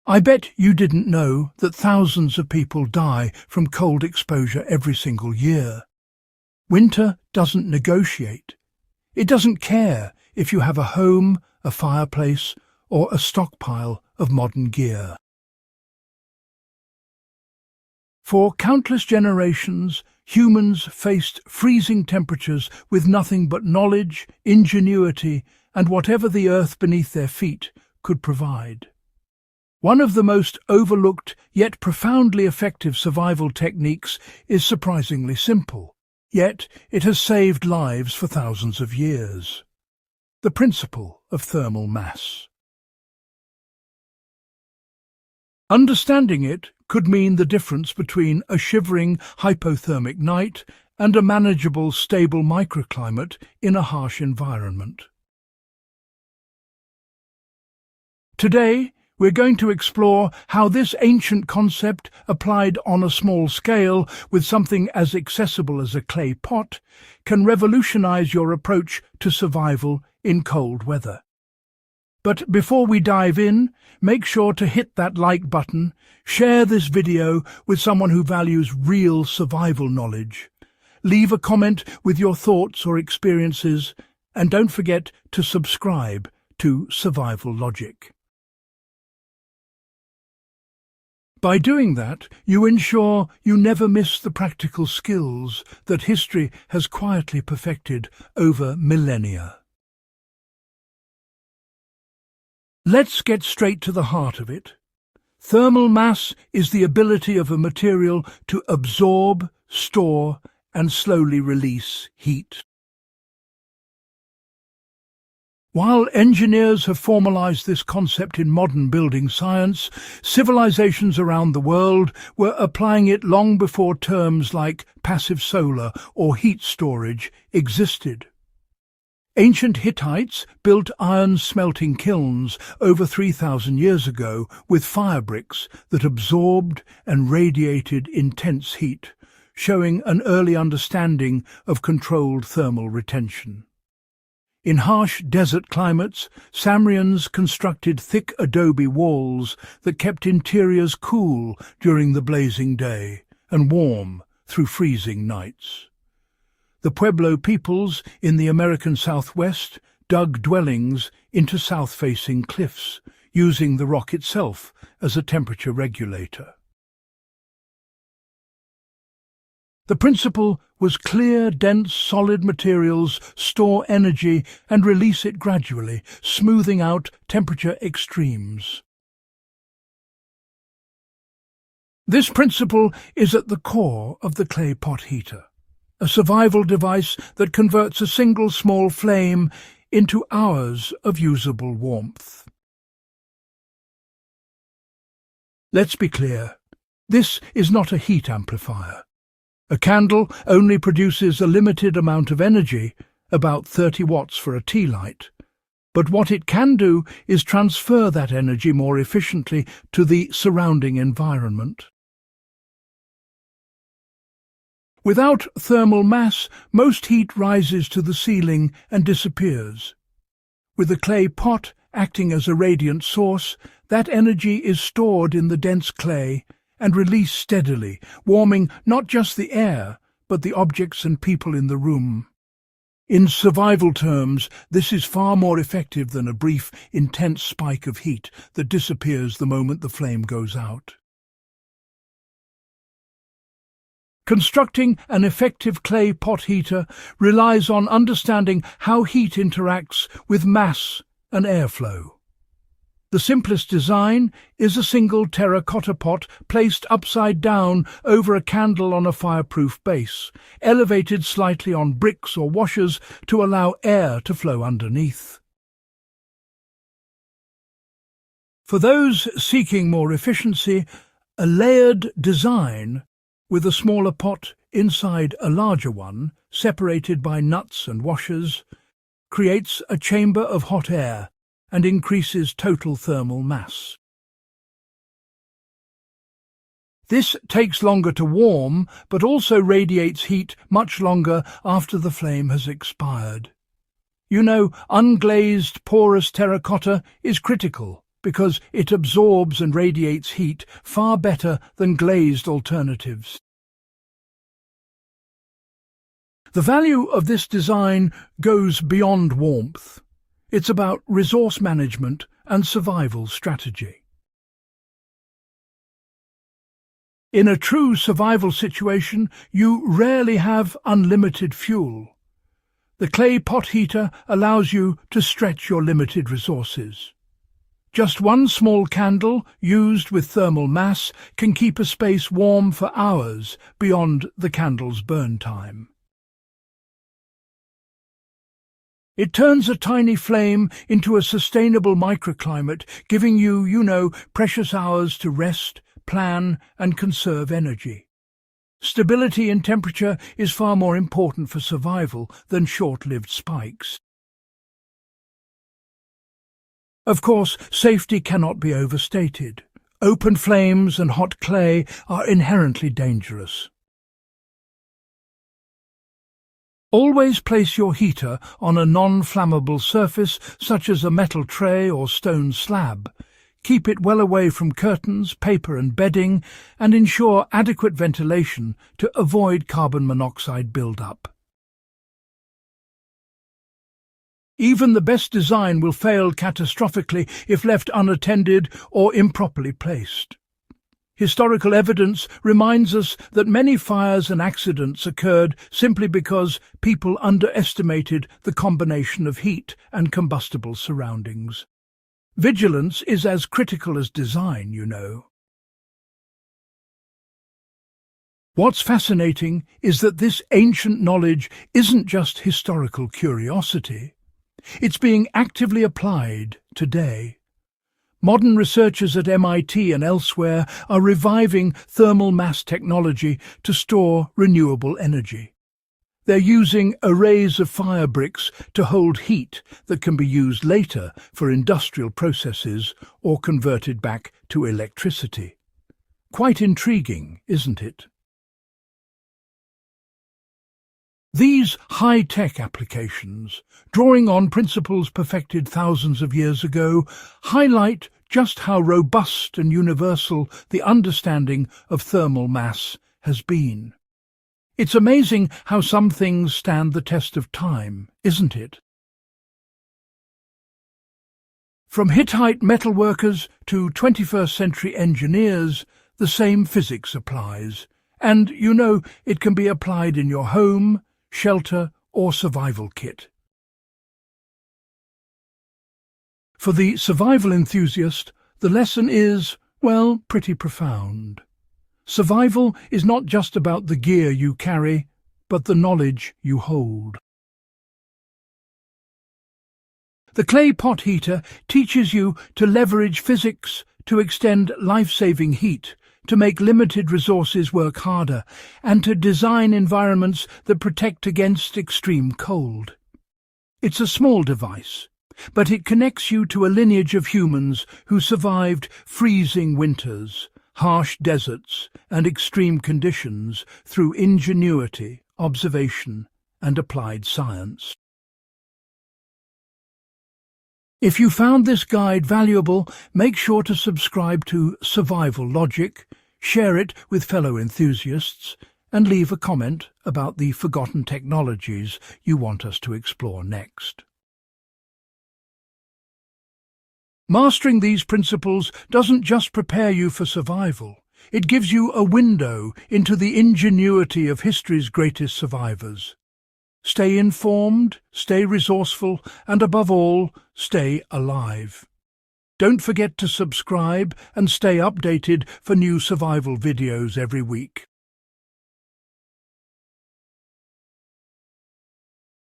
I bet you didn't know that thousands of people die from cold exposure every single year. Winter doesn't negotiate. It doesn't care if you have a home, a fireplace, or a stockpile of modern gear. For countless generations, humans faced freezing temperatures with nothing but knowledge, ingenuity, and whatever the earth beneath their feet could provide. One of the most overlooked yet profoundly effective survival techniques is surprisingly simple, yet it has saved lives for thousands of years. The principle of thermal mass. Understanding it could mean the difference between a shivering hypothermic night and a manageable, stable microclimate in a harsh environment. Today, we're going to explore how this ancient concept, applied on a small scale with something as accessible as a clay pot, can revolutionize your approach to survival in cold weather. But before we dive in, make sure to hit that like button, share this video with someone who values real survival knowledge. Leave a comment with your thoughts or experiences, and don't forget to subscribe to Survival Logic. By doing that, you ensure you never miss the practical skills that history has quietly perfected over millennia. Let's get straight to the heart of it. Thermal mass is the ability of a material to absorb, store, and slowly release heat. While engineers have formalized this concept in modern building science, civilizations around the world were applying it long before terms like passive solar or heat storage existed. Ancient Hittites built iron smelting kilns over 3,000 years ago with fire bricks that absorbed and radiated intense heat, showing an early understanding of controlled thermal retention. In harsh desert climates, Sumerians constructed thick adobe walls that kept interiors cool during the blazing day and warm through freezing nights. The Pueblo peoples in the American Southwest dug dwellings into south-facing cliffs, using the rock itself as a temperature regulator. The principle was clear, dense, solid materials store energy and release it gradually, smoothing out temperature extremes. This principle is at the core of the clay pot heater, a survival device that converts a single small flame into hours of usable warmth. Let's be clear, this is not a heat amplifier. A candle only produces a limited amount of energy, about 30 watts for a tea light, but what it can do is transfer that energy more efficiently to the surrounding environment. Without thermal mass, most heat rises to the ceiling and disappears. With a clay pot acting as a radiant source, that energy is stored in the dense clay and released steadily, warming not just the air, but the objects and people in the room. In survival terms, this is far more effective than a brief, intense spike of heat that disappears the moment the flame goes out. Constructing an effective clay pot heater relies on understanding how heat interacts with mass and airflow. The simplest design is a single terracotta pot placed upside down over a candle on a fireproof base, elevated slightly on bricks or washers to allow air to flow underneath. For those seeking more efficiency, a layered design with a smaller pot inside a larger one, separated by nuts and washers, creates a chamber of hot air and increases total thermal mass. This takes longer to warm, but also radiates heat much longer after the flame has expired. You know, unglazed, porous terracotta is critical. because it absorbs and radiates heat far better than glazed alternatives. The value of this design goes beyond warmth. It's about resource management and survival strategy. In a true survival situation, you rarely have unlimited fuel. The clay pot heater allows you to stretch your limited resources. Just one small candle, used with thermal mass, can keep a space warm for hours beyond the candle's burn time. It turns a tiny flame into a sustainable microclimate, giving you, precious hours to rest, plan and conserve energy. Stability in temperature is far more important for survival than short-lived spikes. Of course, safety cannot be overstated. Open flames and hot clay are inherently dangerous. Always place your heater on a non-flammable surface such as a metal tray or stone slab. Keep it well away from curtains, paper and bedding, and ensure adequate ventilation to avoid carbon monoxide build-up. Even the best design will fail catastrophically if left unattended or improperly placed. Historical evidence reminds us that many fires and accidents occurred simply because people underestimated the combination of heat and combustible surroundings. Vigilance is as critical as design, What's fascinating is that this ancient knowledge isn't just historical curiosity. It's being actively applied today. Modern researchers at MIT and elsewhere are reviving thermal mass technology to store renewable energy. They're using arrays of fire bricks to hold heat that can be used later for industrial processes or converted back to electricity. Quite intriguing, isn't it? These high-tech applications, drawing on principles perfected thousands of years ago, highlight just how robust and universal the understanding of thermal mass has been. It's amazing how some things stand the test of time, isn't it? From Hittite metalworkers to 21st century engineers, the same physics applies. And, it can be applied in your home, shelter or survival kit. For the survival enthusiast, the lesson is, pretty profound. Survival is not just about the gear you carry, but the knowledge you hold. The clay pot heater teaches you to leverage physics to extend life-saving heat, to make limited resources work harder, and to design environments that protect against extreme cold. It's a small device, but it connects you to a lineage of humans who survived freezing winters, harsh deserts and extreme conditions through ingenuity, observation and applied science. If you found this guide valuable, make sure to subscribe to Survival Logic, share it with fellow enthusiasts, and leave a comment about the forgotten technologies you want us to explore next. Mastering these principles doesn't just prepare you for survival. It gives you a window into the ingenuity of history's greatest survivors. Stay informed, stay resourceful, and above all, stay alive. Don't forget to subscribe and stay updated for new survival videos every week.